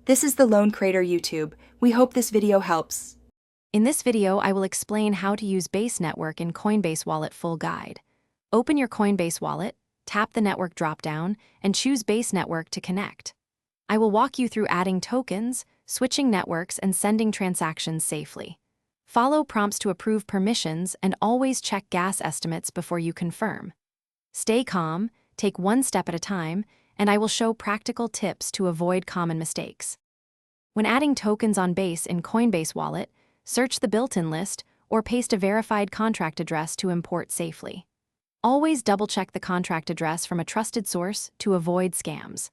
This is the Lone Creator YouTube. We hope this video helps. In this video, I will explain how to use Base Network in Coinbase Wallet full guide. Open your Coinbase wallet, tap the network dropdown, and choose Base Network to connect. I will walk you through adding tokens, switching networks, and sending transactions safely. Follow prompts to approve permissions and always check gas estimates before you confirm. Stay calm, take one step at a time, and I will show practical tips to avoid common mistakes. When adding tokens on Base in Coinbase Wallet, search the built-in list or paste a verified contract address to import safely. Always double-check the contract address from a trusted source to avoid scams.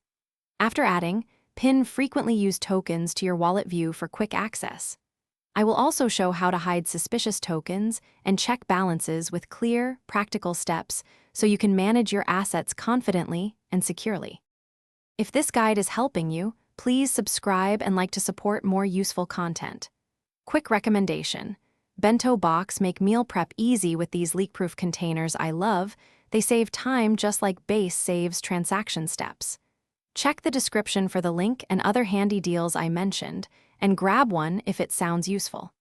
After adding, pin frequently used tokens to your wallet view for quick access. I will also show how to hide suspicious tokens and check balances with clear, practical steps so you can manage your assets confidently and securely. If this guide is helping you, please subscribe and like to support more useful content. Quick recommendation: Bento Box make meal prep easy with these leak-proof containers I love. They save time just like Base saves transaction steps. Check the description for the link and other handy deals I mentioned, and grab one if it sounds useful.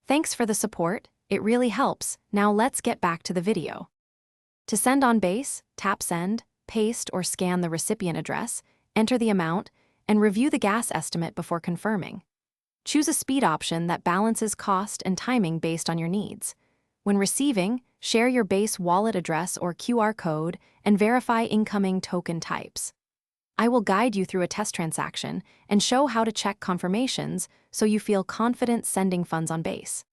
Thanks for the support, it really helps. Now let's get back to the video. To send on Base, tap Send, paste or scan the recipient address, enter the amount, and review the gas estimate before confirming. Choose a speed option that balances cost and timing based on your needs. When receiving, share your Base wallet address or QR code and verify incoming token types. I will guide you through a test transaction and show how to check confirmations so you feel confident sending funds on Base.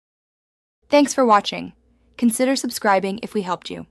Thanks for watching. Consider subscribing if we helped you.